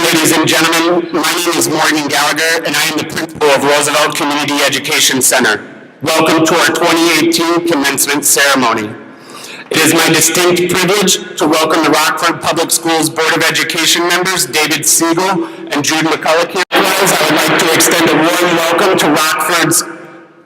Ladies and gentlemen, my name is Morgan Gallagher, and I am the principal of Roosevelt Community Education Center. Welcome to our 2018 commencement ceremony. It is my distinct privilege to welcome the Rockford Public Schools Board of Education members, David Siegel and Jude McCulloch. Likewise, I would like to extend a warm welcome to Rockford's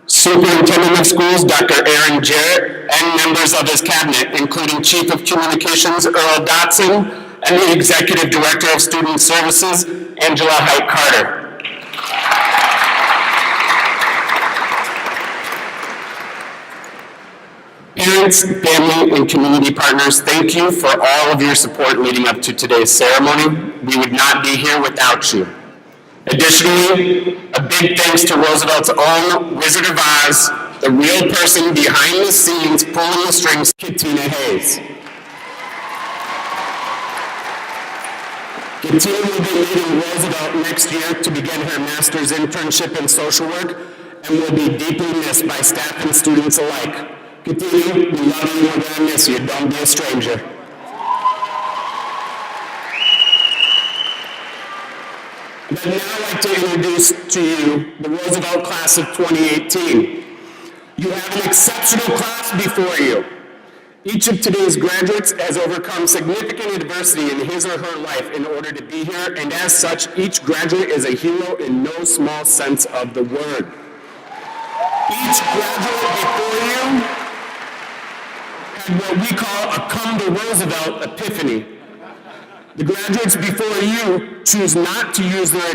Superintendent of Schools, Dr. Aaron Jarrett, and members of his cabinet, including Chief of Communications, Earl Dotson, and the Executive Director of Student Services, Angela Height-Carter. Parents, family, and community partners, thank you for all of your support leading up to today's ceremony. We would not be here without you. Additionally, a big thanks to Roosevelt's own Wizard of Oz, the real person behind the scenes pulling the strings, Katina Hayes. Katina will be leaving Roosevelt next year to begin her master's internship in social work and will be deeply missed by staff and students alike. Katina, we love you, we're gonna miss you. Don't be a stranger. I'd now like to introduce to you the Roosevelt class of 2018. You have an exceptional class before you. Each of today's graduates has overcome significant adversity in his or her life in order to be here, and as such, each graduate is a hero in no small sense of the word. Each graduate before you had what we call a come to Roosevelt epiphany. The graduates before you choose not to use their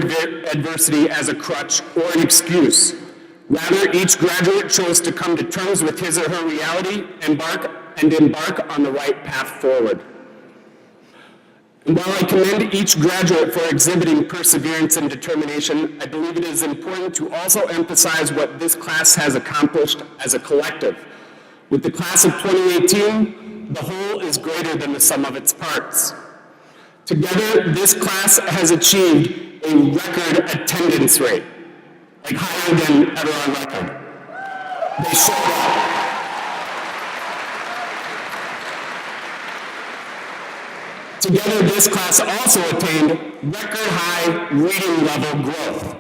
adversity as a crutch or an excuse. Rather, each graduate chose to come to terms with his or her reality and embark on the right path forward. And while I commend each graduate for exhibiting perseverance and determination, I believe it is important to also emphasize what this class has accomplished as a collective. With the class of 2018, the whole is greater than the sum of its parts. Together, this class has achieved a record attendance rate, like higher than ever on record. They showed up. Together, this class also attained record high reading level growth.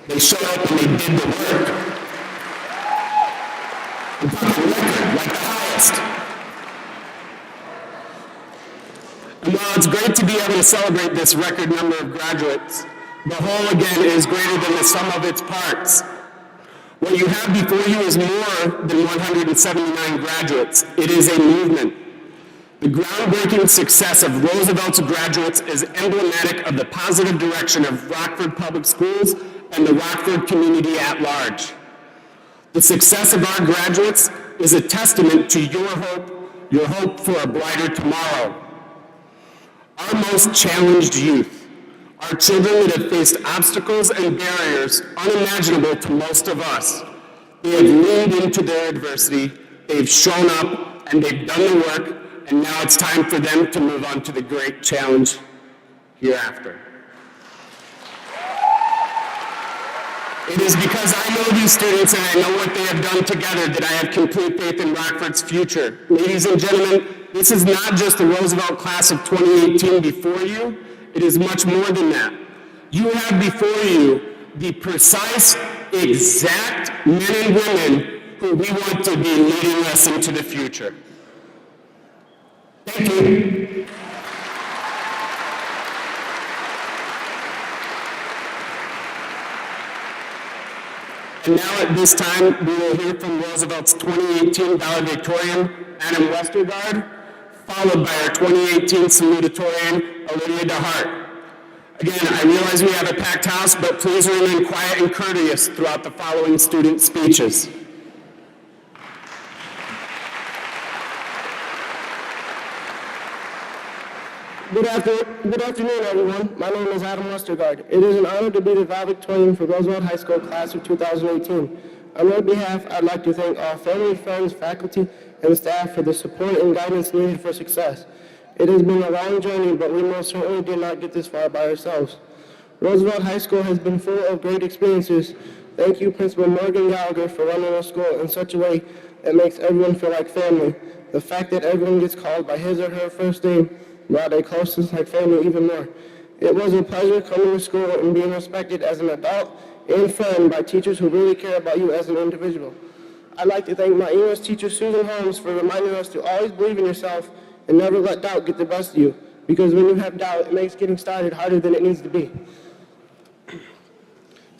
They showed up and they did the work. We're talking record, like the highest. And while it's great to be able to celebrate this record number of graduates, the whole, again, is greater than the sum of its parts. What you have before you is more than 179 graduates. It is a movement. The groundbreaking success of Roosevelt's graduates is emblematic of the positive direction of Rockford Public Schools and the Rockford community at large. The success of our graduates is a testament to your hope for a brighter tomorrow. Our most challenged youth, our children that have faced obstacles and barriers unimaginable to most of us, they have leaned into their adversity, they've shown up, and they've done the work, and now it's time for them to move on to the great challenge hereafter. It is because I know these students and I know what they have done together that I have complete faith in Rockford's future. Ladies and gentlemen, this is not just the Roosevelt class of 2018 before you, it is much more than that. You have before you the precise, exact men and women who we want to be leading us into the future. Thank you. And now at this time, we will hear from Roosevelt's 2018 valedictorian, Adam Westergaard, followed by our 2018 salutatorian, Olivia DeHart. Again, I realize we have a packed house, but please remain quiet and courteous throughout the following student speeches. Good afternoon, everyone. My name is Adam Westergaard. It is an honor to be the valedictorian for Roosevelt High School class of 2018. On my behalf, I'd like to thank all family, friends, faculty, and staff for the support and guidance needed for success. It has been a long journey, but we most certainly did not get this far by ourselves. Roosevelt High School has been full of great experiences. Thank you, Principal Morgan Gallagher, for running our school in such a way that makes everyone feel like family. The fact that everyone gets called by his or her first name brought a closeness like family even more. It was a pleasure coming to school and being respected as an adult and friend by teachers who really care about you as an individual. I'd like to thank my English teacher, Susan Holmes, for reminding us to always believe in yourself and never let doubt get the best of you, because when you have doubt, it makes getting started harder than it needs to be.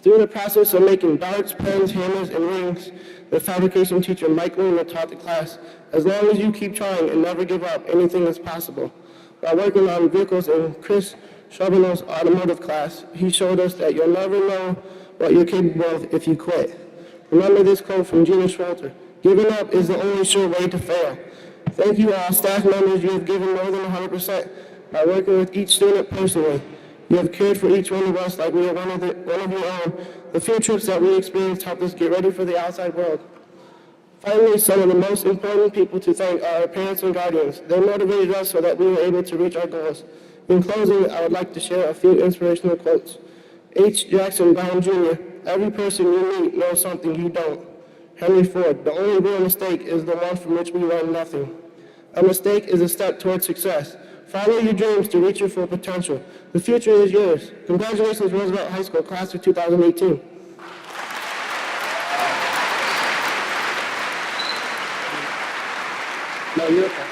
Through the process of making darts, pens, hammers, and rings, the fabrication teacher, Mike Luna, taught the class, as long as you keep trying and never give up, anything is possible. While working on vehicles in Chris Charbonneau's automotive class, he showed us that you'll never know what you're capable of if you quit. Remember this quote from Gina Schroeder: "Giving up is the only sure way to fail." Thank you all staff members. You have given more than 100% by working with each student personally. You have cared for each one of us like we are one of your own. The field trips that we experienced helped us get ready for the outside world. Finally, some of the most important people to thank are our parents and guardians. They motivated us so that we were able to reach our goals. In closing, I would like to share a few inspirational quotes. H. Jackson Brown Jr.: "Every person you meet knows something you don't." Henry Ford: "The only real mistake is the one from which we learn nothing." A mistake is a step towards success. Follow your dreams to reach your full potential. The future is yours. Congratulations, Roosevelt High School, class of 2018. No, you're okay.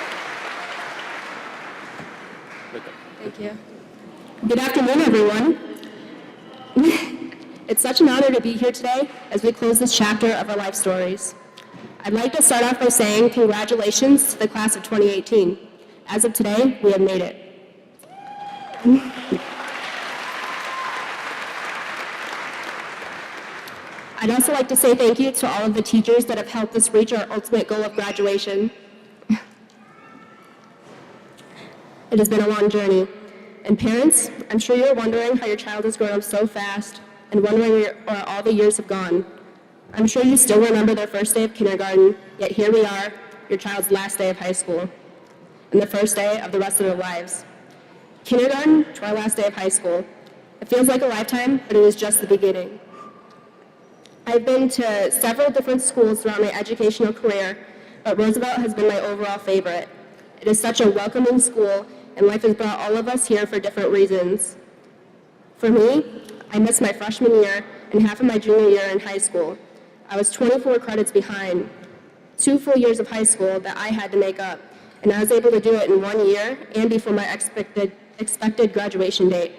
Thank you. Good afternoon, everyone. It's such an honor to be here today as we close this chapter of our life stories. I'd like to start off by saying congratulations to the class of 2018. As of today, we have made it. I'd also like to say thank you to all of the teachers that have helped us reach our ultimate goal of graduation. It has been a long journey. And parents, I'm sure you're wondering how your child has grown up so fast and wondering where all the years have gone. I'm sure you still remember their first day of kindergarten, yet here we are, your child's last day of high school, and the first day of the rest of their lives. Kindergarten to our last day of high school. It feels like a lifetime, but it was just the beginning. I've been to several different schools throughout my educational career, but Roosevelt has been my overall favorite. It is such a welcoming school, and life has brought all of us here for different reasons. For me, I missed my freshman year and half of my junior year in high school. I was 24 credits behind, 2 full years of high school that I had to make up, and I was able to do it in 1 year and before my expected graduation date.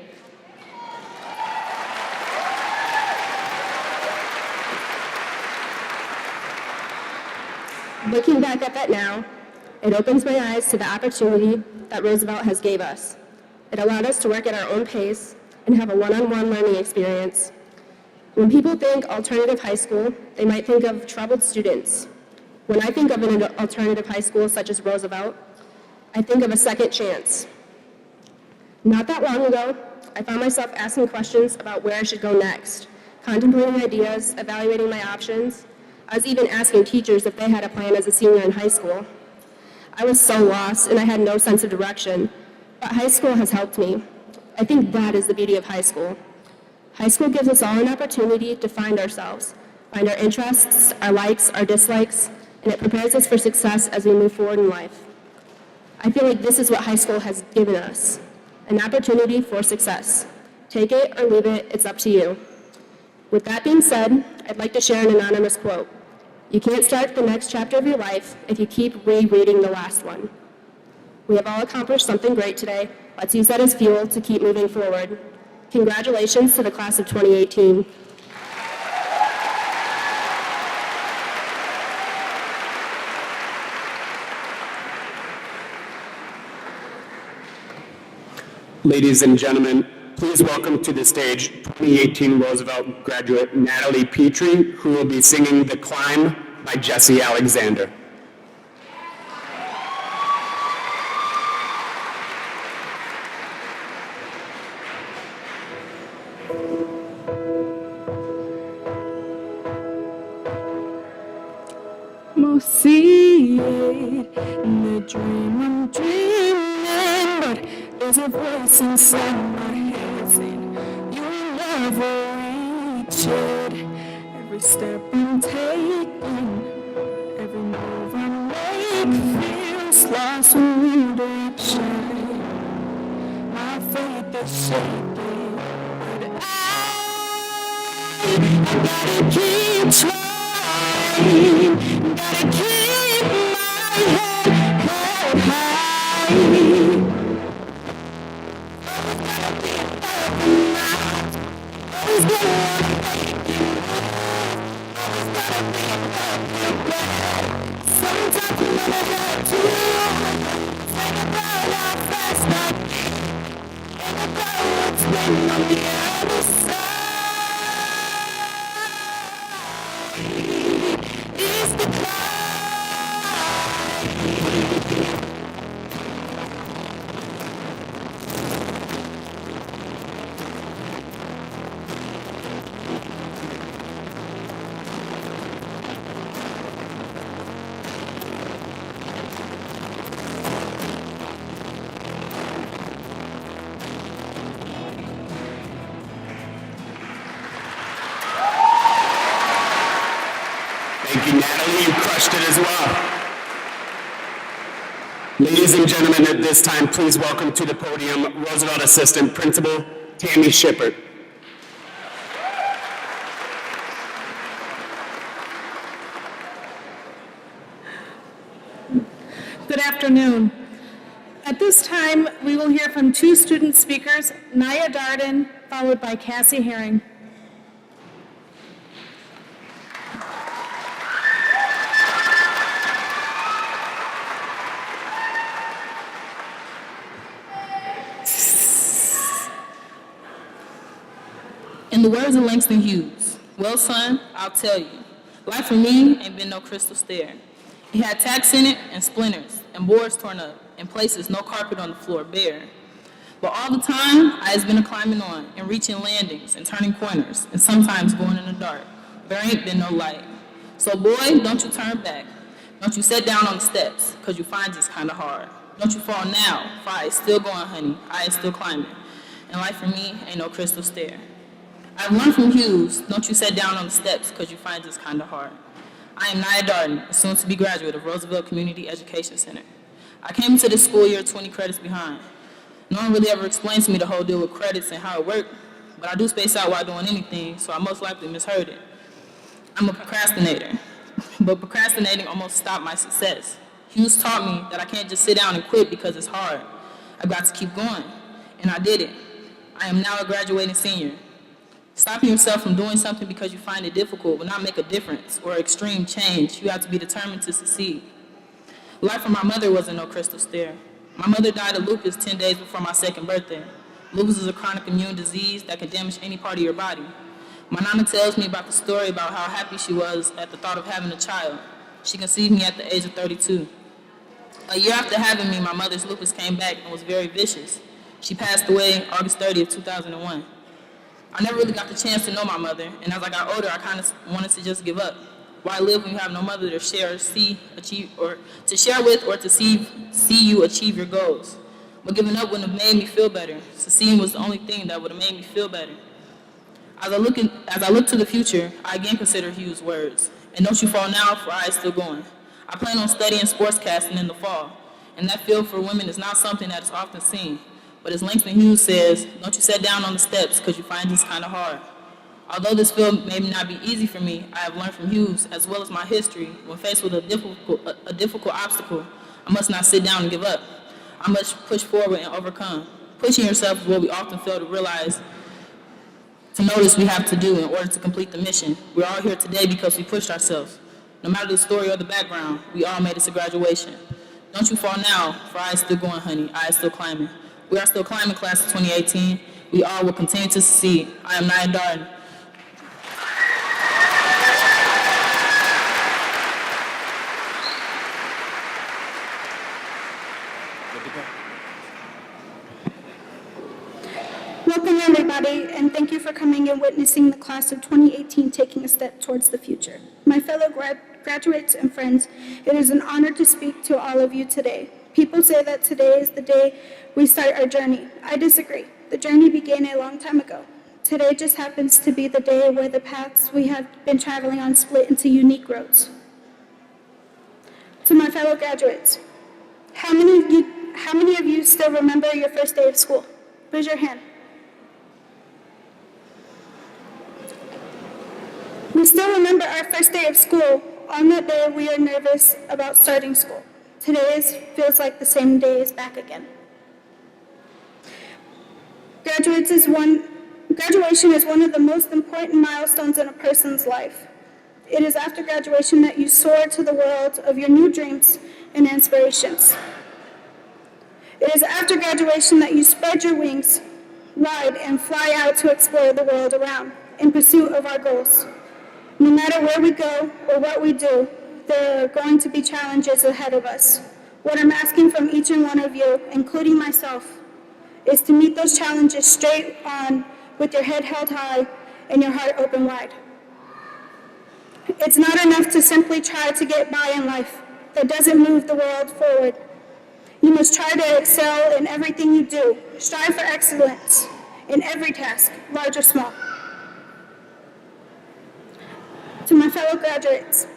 Looking back at that now, it opens my eyes to the opportunity that Roosevelt has gave us. It allowed us to work at our own pace and have a one-on-one learning experience. When people think alternative high school, they might think of troubled students. When I think of an alternative high school such as Roosevelt, I think of a second chance. Not that long ago, I found myself asking questions about where I should go next, contemplating ideas, evaluating my options. I was even asking teachers if they had a plan as a senior in high school. I was so lost and I had no sense of direction, but high school has helped me. I think that is the beauty of high school. High school gives us all an opportunity to find ourselves, find our interests, our likes, our dislikes, and it prepares us for success as we move forward in life. I feel like this is what high school has given us, an opportunity for success. Take it or leave it, it's up to you. With that being said, I'd like to share an anonymous quote. You can't start the next chapter of your life if you keep rereading the last one. We have all accomplished something great today. Let's use that as fuel to keep moving forward. Congratulations to the class of 2018. Ladies and gentlemen, please welcome to the stage 2018 Roosevelt graduate Natalie Petrie, who will be singing The Climb by Jesse Alexander. Most see it in the dream I'm dreaming, but there's a voice inside my head saying you'll never reach it. Every step I'm taking, every move I make feels lost in new direction. My faith the shaking. But I gotta keep trying. Gotta keep my head held high. Always gotta wanna make you move. Always gotta be prepared. Sometimes you never have to. Think about how fast I can. And about what's waiting on the other side. Is the climb. Thank you, Natalie. You crushed it as well. Ladies and gentlemen, at this time, please welcome to the podium Roosevelt Assistant Principal Tammy Shippert. Good afternoon. At this time, we will hear from two student speakers, Naya Darden, followed by Cassie Herring. In the words of Langston Hughes, well, son, I'll tell you, life for me ain't been no crystal stair. It had tacks in it and splinters and boards torn up and places no carpet on the floor bare. But all the time, I has been a climbing on and reaching landings and turning corners and sometimes going in the dark. There ain't been no light. So boy, don't you turn back. Don't you sit down on the steps, 'cause you find it's kinda hard. Don't you fall now, for I is still going, honey. I is still climbing. And life for me ain't no crystal stair. I've learned from Hughes, don't you sit down on the steps because you find this kind of hard. I am Naya Darden, a soon-to-be graduate of Roosevelt Community Education Center. I came into this school year 20 credits behind. No one really ever explained to me the whole deal with credits and how it worked, but I do space out while doing anything, so I most likely misheard it. I'm a procrastinator, but procrastinating almost stopped my success. Hughes taught me that I can't just sit down and quit because it's hard. I've got to keep going, and I did it. I am now a graduating senior. Stopping yourself from doing something because you find it difficult will not make a difference or extreme change. You have to be determined to succeed. Life for my mother wasn't no crystal stair. My mother died of lupus 10 days before my second birthday. Lupus is a chronic immune disease that can damage any part of your body. My nana tells me about the story about how happy she was at the thought of having a child. She conceived me at the age of 32. A year after having me, my mother's lupus came back and was very vicious. She passed away August 30th, 2001. I never really got the chance to know my mother, and as I got older, I kind of wanted to just give up. Why live when you have no mother to share, to share with, or to see you achieve your goals? But giving up wouldn't have made me feel better. Succeeding was the only thing that would have made me feel better. As I look to the future, I again consider Hughes' words. And don't you fall now, for I is still going. I plan on studying sportscasting in the fall, and that field for women is not something that is often seen. But as Langston Hughes says, don't you sit down on the steps because you find this kind of hard. Although this field may not be easy for me, I have learned from Hughes, as well as my history, when faced with a difficult obstacle, I must not sit down and give up. I must push forward and overcome. Pushing yourself is what we often fail to realize, to notice we have to do in order to complete the mission. We're all here today because we pushed ourselves. No matter the story or the background, we all made it to graduation. Don't you fall now, for I is still going, honey. I is still climbing. We are still climbing class of 2018. We all will continue to succeed. I am Naya Darden. Welcome everybody, and thank you for coming and witnessing the class of 2018 taking a step towards the future. My fellow graduates and friends, it is an honor to speak to all of you today. People say that today is the day we start our journey. I disagree. The journey began a long time ago. Today just happens to be the day where the paths we have been traveling on split into unique roads. To my fellow graduates, how many of you still remember your first day of school? Raise your hand. We still remember our first day of school. On that day, we are nervous about starting school. Feels like the same day is back again. Graduation is one of the most important milestones in a person's life. It is after graduation that you soar to the world of your new dreams and aspirations. It is after graduation that you spread your wings, ride, and fly out to explore the world around in pursuit of our goals. No matter where we go or what we do, there are going to be challenges ahead of us. What I'm asking from each and one of you, including myself, is to meet those challenges straight on with your head held high and your heart open wide. It's not enough to simply try to get by in life. That doesn't move the world forward. You must try to excel in everything you do. Strive for excellence in every task, large or small. To my fellow graduates,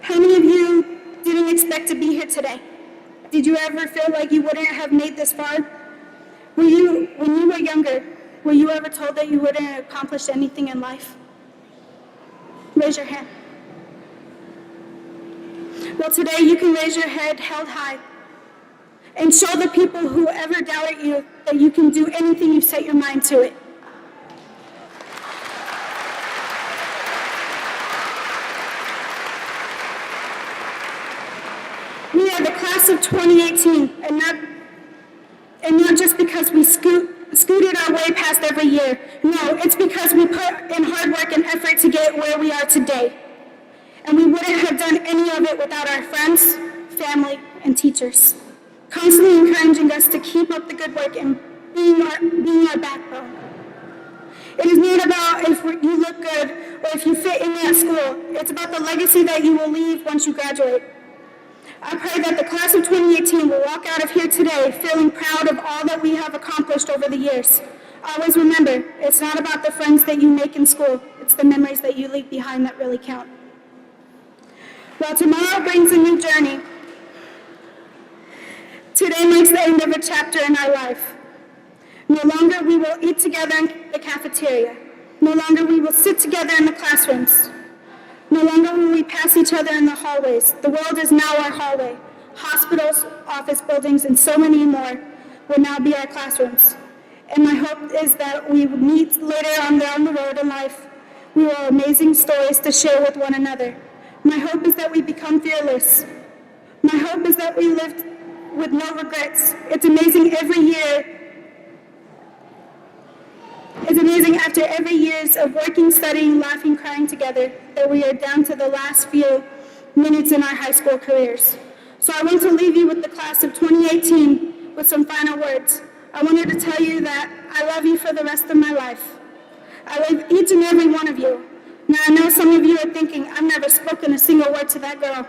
how many of you didn't expect to be here today? Did you ever feel like you wouldn't have made this far? When you were younger, were you ever told that you wouldn't accomplish anything in life? Raise your hand. Well, today you can raise your head held high and show the people who ever doubted you that you can do anything you set your mind to it. We are the class of 2018, and not just because we scooted our way past every year. No, it's because we put in hard work and effort to get where we are today. And we wouldn't have done any of it without our friends, family, and teachers, constantly encouraging us to keep up the good work and being our backbone. It is not about if you look good or if you fit in at school. It's about the legacy that you will leave once you graduate. I pray that the class of 2018 will walk out of here today feeling proud of all that we have accomplished over the years. Always remember, it's not about the friends that you make in school. It's the memories that you leave behind that really count. While tomorrow brings a new journey, today marks the end of a chapter in our life. No longer we will eat together in the cafeteria. No longer we will sit together in the classrooms. No longer will we pass each other in the hallways. The world is now our hallway. Hospitals, office buildings, and so many more will now be our classrooms. And my hope is that we meet later on down the road in life. We will have amazing stories to share with one another. My hope is that we become fearless. My hope is that we live with no regrets. It's amazing every year. It's amazing after every years of working, studying, laughing, crying together that we are down to the last few minutes in our high school careers. So I want to leave you with the class of 2018 with some final words. I wanted to tell you that I love you for the rest of my life. I love each and every one of you. Now I know some of you are thinking, I've never spoken a single word to that girl.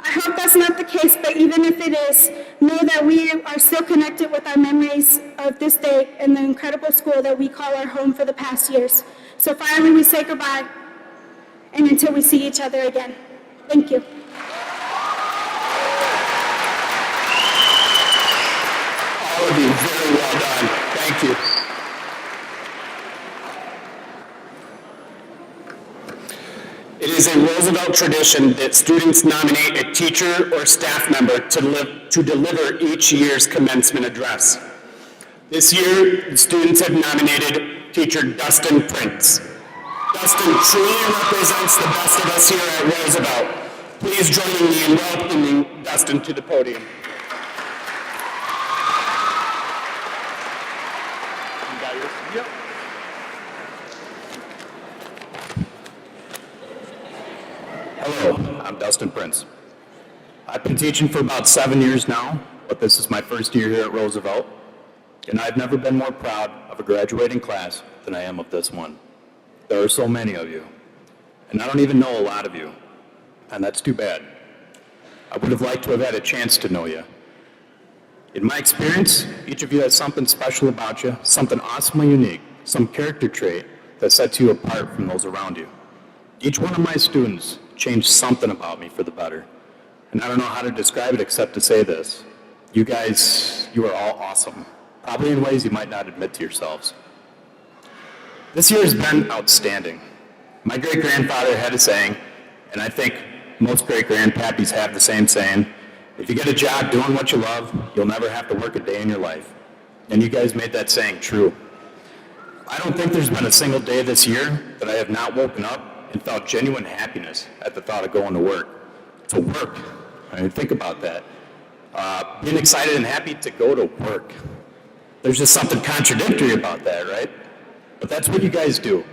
I hope that's not the case, but even if it is, know that we are still connected with our memories of this day and the incredible school that we call our home for the past years. So finally we say goodbye, and until we see each other again. Thank you. All of you, very well done. Thank you. It is a Roosevelt tradition that students nominate a teacher or staff member to deliver each year's commencement address. This year, the students have nominated teacher Dustin Prince. Dustin truly represents the best of us here at Roosevelt. Please join me in welcoming Dustin to the podium. You got yours? Yep. Hello, I'm Dustin Prince. I've been teaching for about 7 years now, but this is my first year here at Roosevelt, and I've never been more proud of a graduating class than I am of this one. There are so many of you, and I don't even know a lot of you, and that's too bad. I would have liked to have had a chance to know you. In my experience, each of you has something special about you, something awesomely unique, some character trait that sets you apart from those around you. Each one of my students changed something about me for the better. And I don't know how to describe it except to say this. You guys, you are all awesome. probably in ways you might not admit to yourselves. This year has been outstanding. My great-grandfather had a saying, and I think most great-grandpappies have the same saying, if you get a job doing what you love, you'll never have to work a day in your life. And you guys made that saying true. I don't think there's been a single day this year that I have not woken up and felt genuine happiness at the thought of going to work. To work. I mean, think about that. Being excited and happy to go to work. There's just something contradictory about that, right? But that's what you guys do.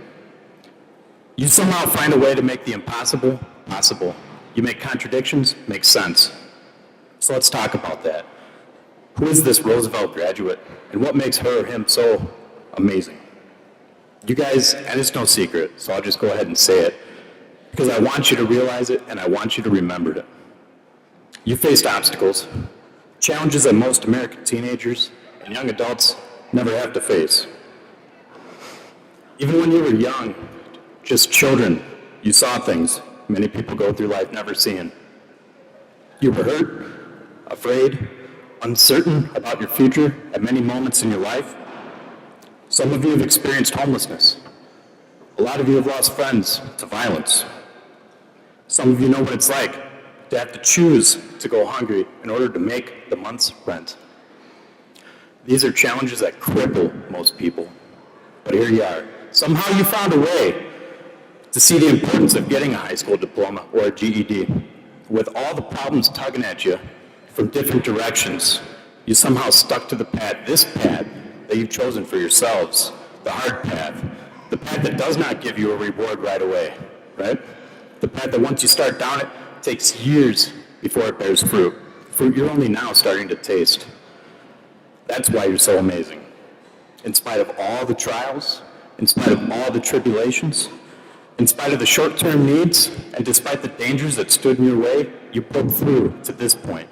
You somehow find a way to make the impossible possible. You make contradictions make sense. So let's talk about that. Who is this Roosevelt graduate, and what makes her or him so amazing? You guys, and it's no secret, so I'll just go ahead and say it, because I want you to realize it and I want you to remember it. You faced obstacles, challenges that most American teenagers and young adults never have to face. Even when you were young, just children, you saw things many people go through life never seeing. You were hurt, afraid, uncertain about your future at many moments in your life. Some of you have experienced homelessness. A lot of you have lost friends to violence. Some of you know what it's like to have to choose to go hungry in order to make the month's rent. These are challenges that cripple most people. But here you are. Somehow you found a way to see the importance of getting a high school diploma or a GED. With all the problems tugging at you from different directions, you somehow stuck to the path, this path that you've chosen for yourselves, the hard path, the path that does not give you a reward right away, right? The path that once you start down it, takes years before it bears fruit. Fruit you're only now starting to taste. That's why you're so amazing. In spite of all the trials, in spite of all the tribulations, in spite of the short-term needs, and despite the dangers that stood in your way, you broke through to this point.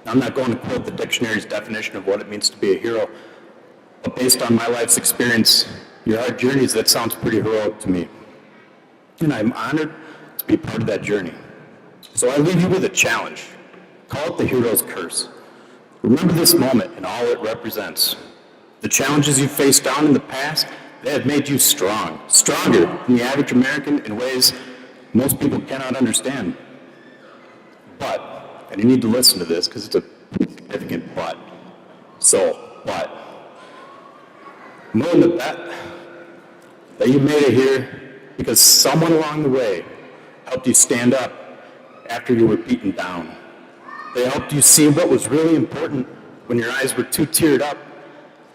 I'm not going to quote the dictionary's definition of what it means to be a hero, but based on my life's experience, your hard journeys, that sounds pretty heroic to me. And I'm honored to be part of that journey. So I leave you with a challenge. Call it the hero's curse. Remember this moment and all it represents. The challenges you faced down in the past, they have made you strong, stronger than the average American in ways most people cannot understand. But, and you need to listen to this because it's a significant but. But, knowing the bet that you made it here because someone along the way helped you stand up after you were beaten down. They helped you see what was really important when your eyes were too teared up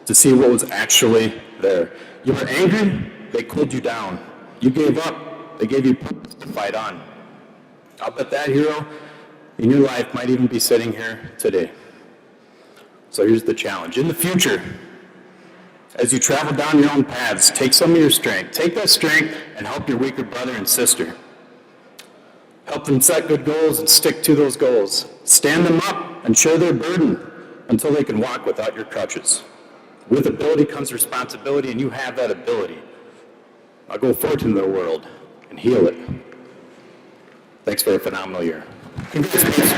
to see what was actually there. You were angry, they cooled you down. You gave up, they gave you purpose to fight on. I'll bet that hero in your life might even be sitting here today. So here's the challenge. In the future, as you travel down your own paths, take some of your strength. Take that strength and help your weaker brother and sister. Help them set good goals and stick to those goals. Stand them up and share their burden until they can walk without your crutches. With ability comes responsibility, and you have that ability. Now go forth into the world and heal it. Thanks for a phenomenal year. Congratulations.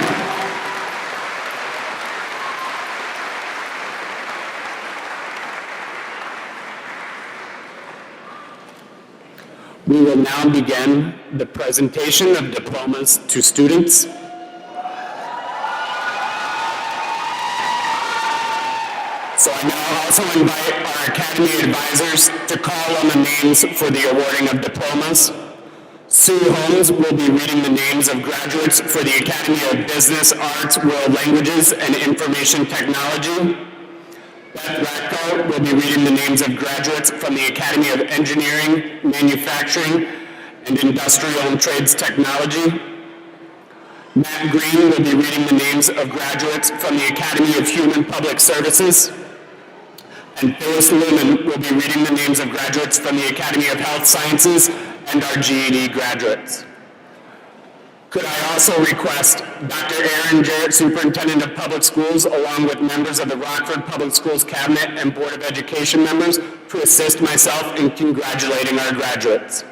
We will now begin the presentation of diplomas to students. So I now also invite our Academy advisors to call on the names for the awarding of diplomas. Sue Holmes will be reading the names of graduates for the Academy of Business, Arts, World Languages, and Information Technology. Beth Ratko will be reading the names of graduates from the Academy of Engineering, Manufacturing, and Industrial and Trades Technology. Matt Green will be reading the names of graduates from the Academy of Human Public Services. And Phyllis Lumen will be reading the names of graduates from the Academy of Health Sciences and our GED graduates. Could I also request Dr. Aaron Jarrett, Superintendent of Public Schools, along with members of the Rockford Public Schools Cabinet and Board of Education members, to assist myself in congratulating our graduates.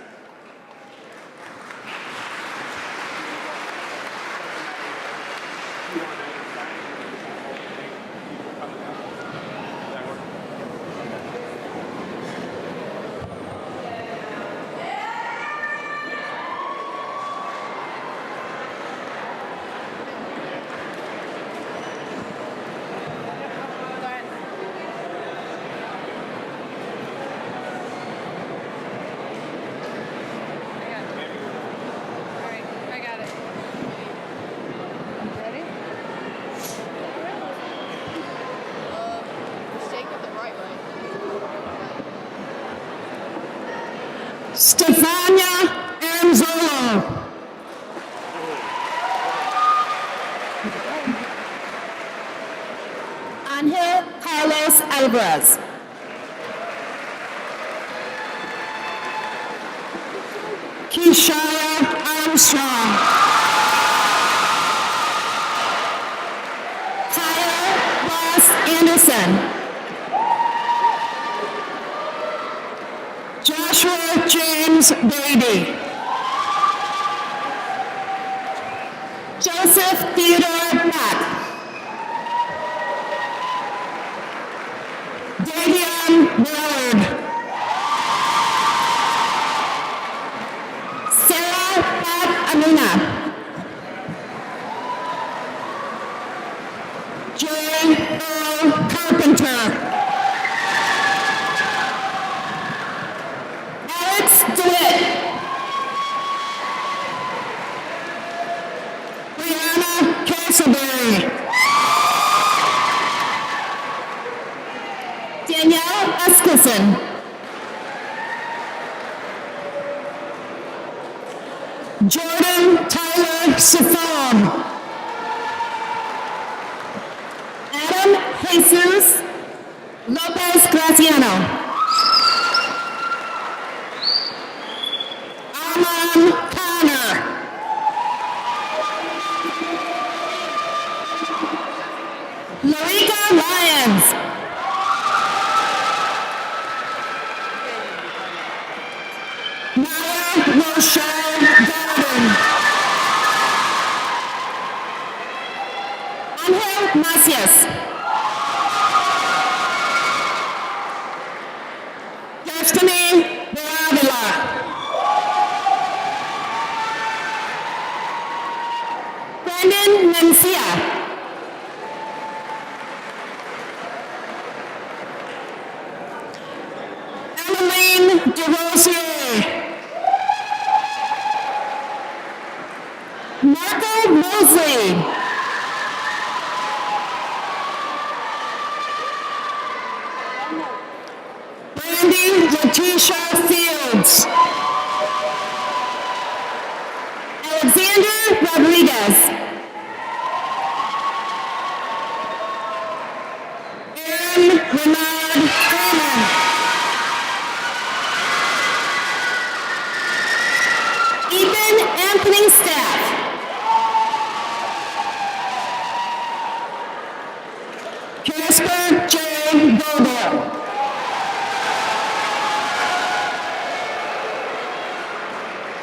Stefania Anzolo. Angel Carlos Alvarez. Keishia Armstrong. Tyler Ross Anderson. Joshua James Brady. Joseph Theodore Beck. Davion Willard. Sarah Beth Amina. J. Earl Carpenter. Alex DeWitt. Brianna Castleberry. Danielle Eskison. Jordan Tyler Safon. Adam Jesus Lopez Graciano. Armand Connor. Larika Lyons. Naya Rochelle Garden. Angel Macias. Destiny Beravila. Brandon Mencia. Emmeline DeRosier. Marco Mosley. Brandy Letitia Fields. Alexander Rodriguez. Aaron Renard Freeman. Ethan Anthony Staff. Casper J. Bobo.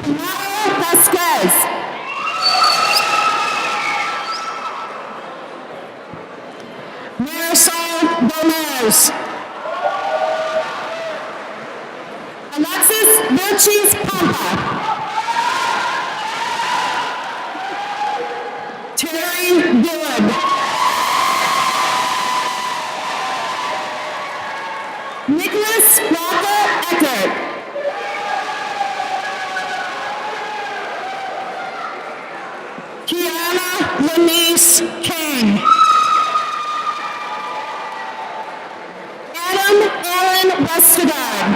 Mara Vasquez. Marisol Gomez. Alexis Vilches Pampa. Terry Good. Nicholas Walker Eckert. Kiana Lanice King. Adam Allen Westergaard.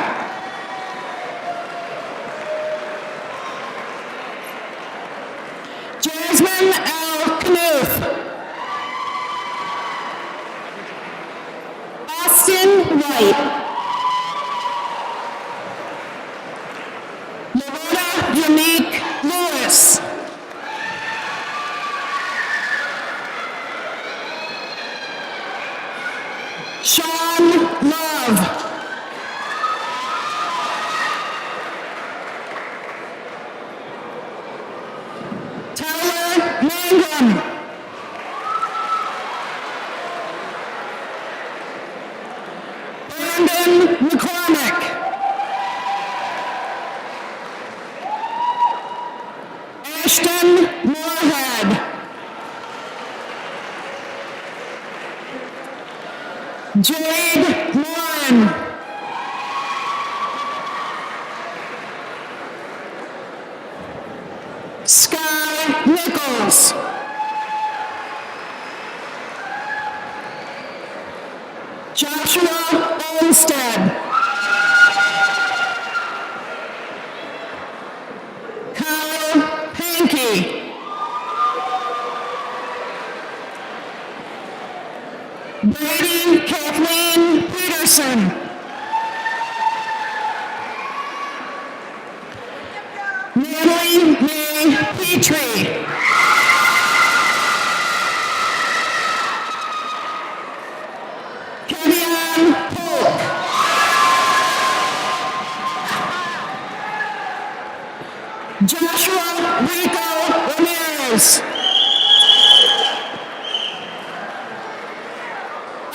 Jasmine L. Knuth. Austin White. Loretta Unique Lewis. Sean Love. Tyler Mangum. Brandon McCormick. Ashton Moorhead. Jade Warren. Sky Nichols. Joshua Olmsted. Haley May Petrie. Kevion Polk. Joshua Rico Ramirez.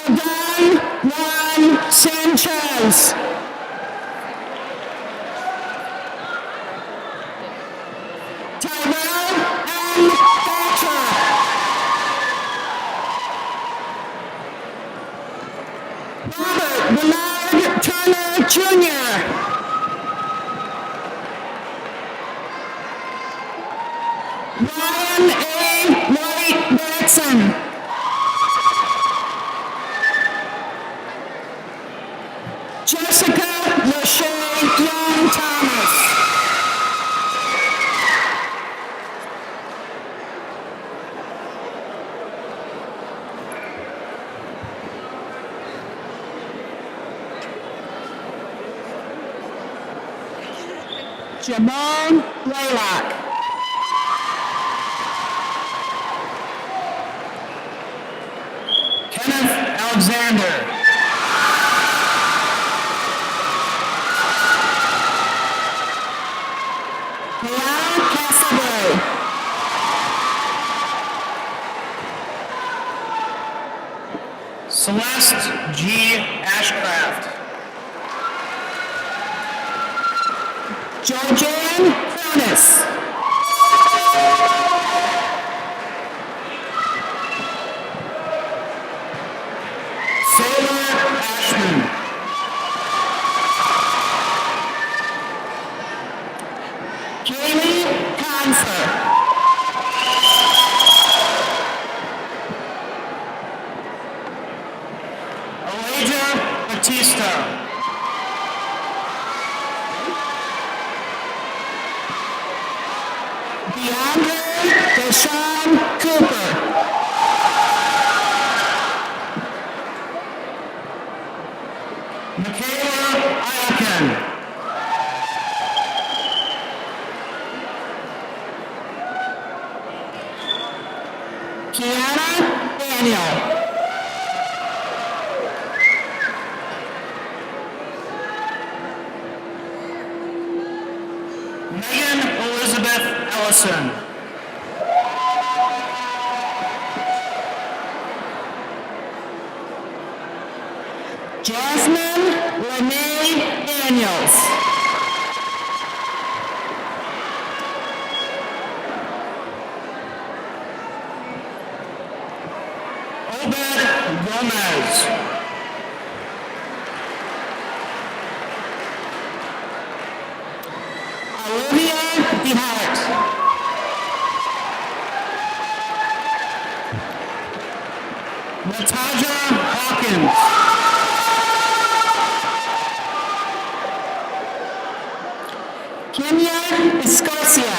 Adon Juan Sanchez. Tyrell M. Thatcher. Robert Bernard Turner Jr. Ryan A. White Batson. Jessica Lachey Young Thomas. Jamon Laylock. Kenneth Alexander. Brianna Castleberry. Celeste G. Ashcraft. Georgianne Cronus. Sailor Ashman. Kaylee Confer. Elijah Batista. DeAndre Deshaun Cooper. Michaela Iakin. Kiana Daniel. Megan Elizabeth Ellison. Jasmine Lene Daniels. Obed Gomez. Olivia DeHart. Nataja Hawkins. Kenya Escocia.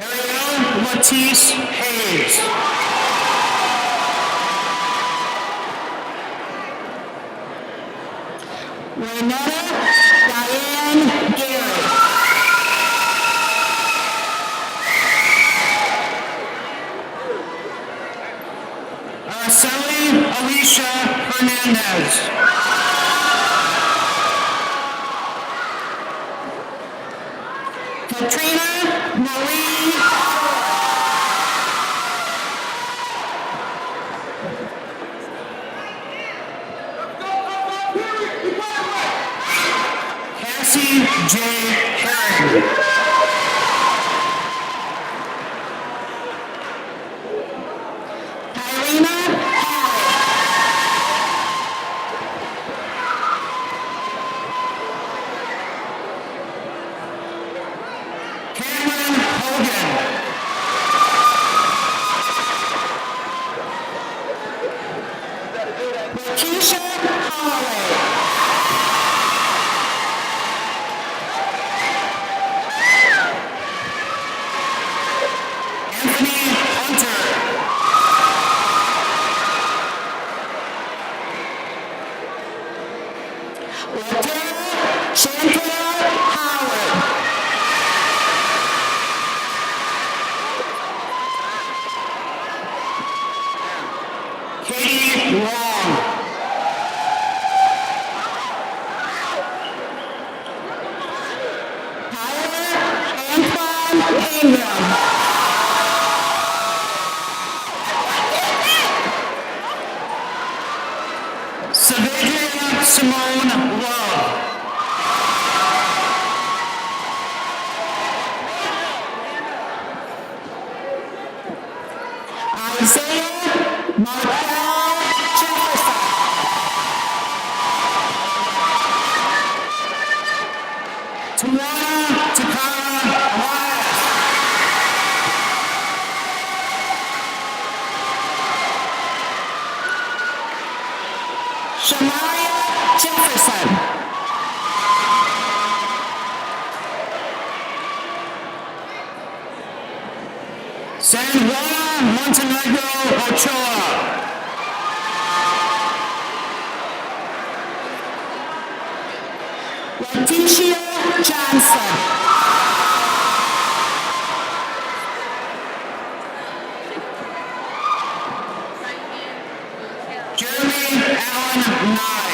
Ariel Matisse Hayes. Renetta Diane Gary. Araceli Alicia Hernandez. Katrina Marie. Cassie J. Herring. Irina Cameron Hogan. Keisha Holloway. Katie Long. Antoine Ingram. Savadria Simone Love. Isaiah Markel Jefferson. Tawana Takara Elias. Shamaria Jefferson. San Juan Montenegro Ochoa. Leticia Johnson. Jeremy Allen Nye.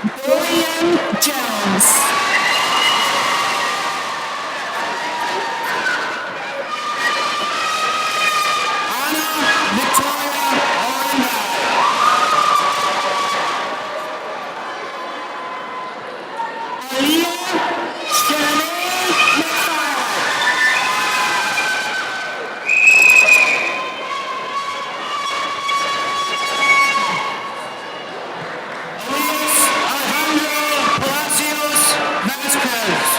William Jones. Anna Victoria Orenda. Aaliyah Shanae McFarland. Elias Alejandro Palacios Vasquez.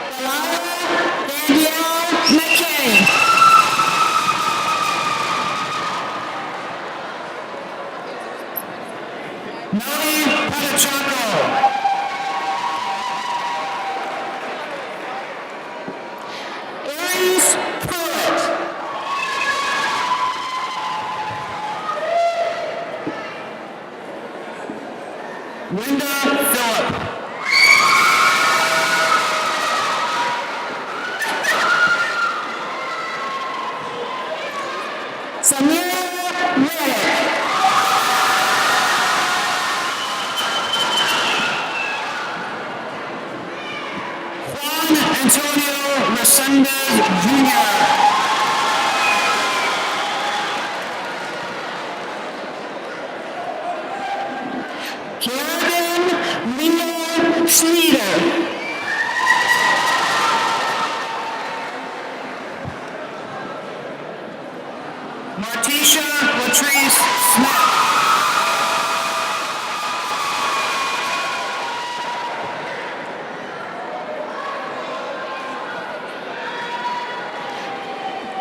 Delara Danielle McKinney. Melly Patachaco. Aries Pruitt. Linda Phillip. Samira Riddick. Juan Antonio Resendez Jr. Karen Leah Schleter. Martisha Latrice Smith.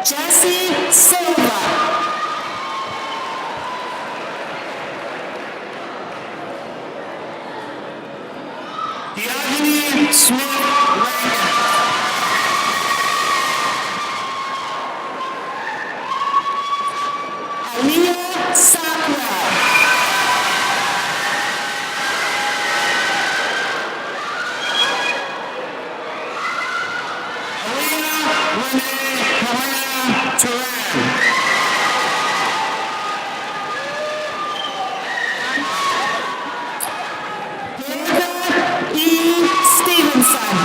Jesse Silva. Diogene Smith Rankin. Aliyah Sockwell. Alina Renee Helena Turan. Danica E. Stevenson.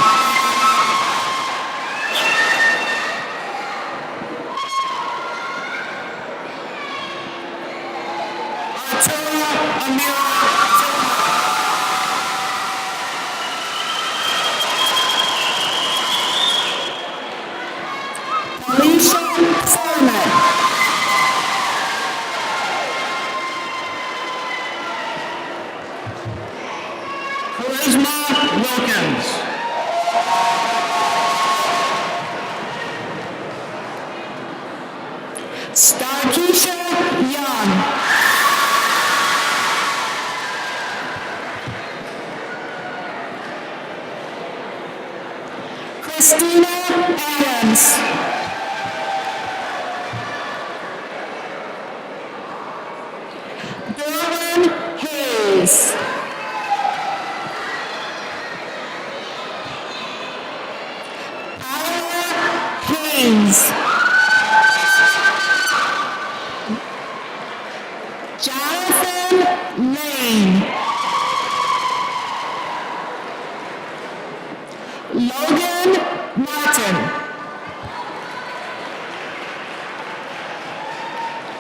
Arturo Amira Alicia Foreman. Charisma Wilkins. Starkeisha Young. Christina Adams. Darwin Hayes. Williams. Jonathan Lane. Logan Martin.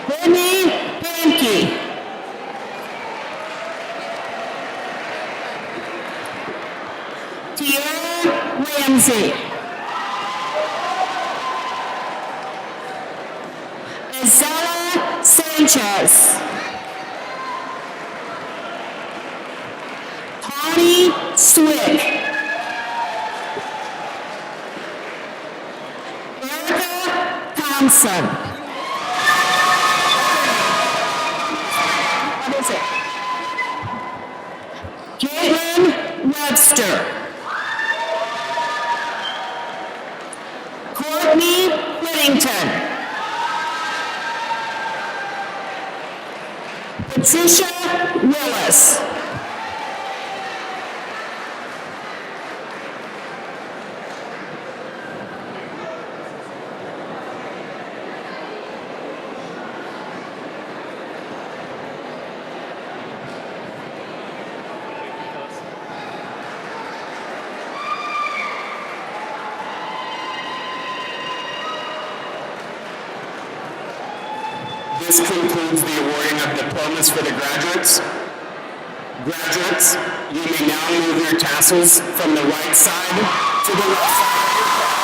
Whitney Pankey. Tierra Ramsey. Isela Sanchez. Tawny Swick. Erica Thompson. What is it? Caitlin Webster. Courtney Whittington. Patricia Willis. This concludes the awarding of diplomas for the graduates. Graduates, you may now move your tassels from the right side to the left side of your class.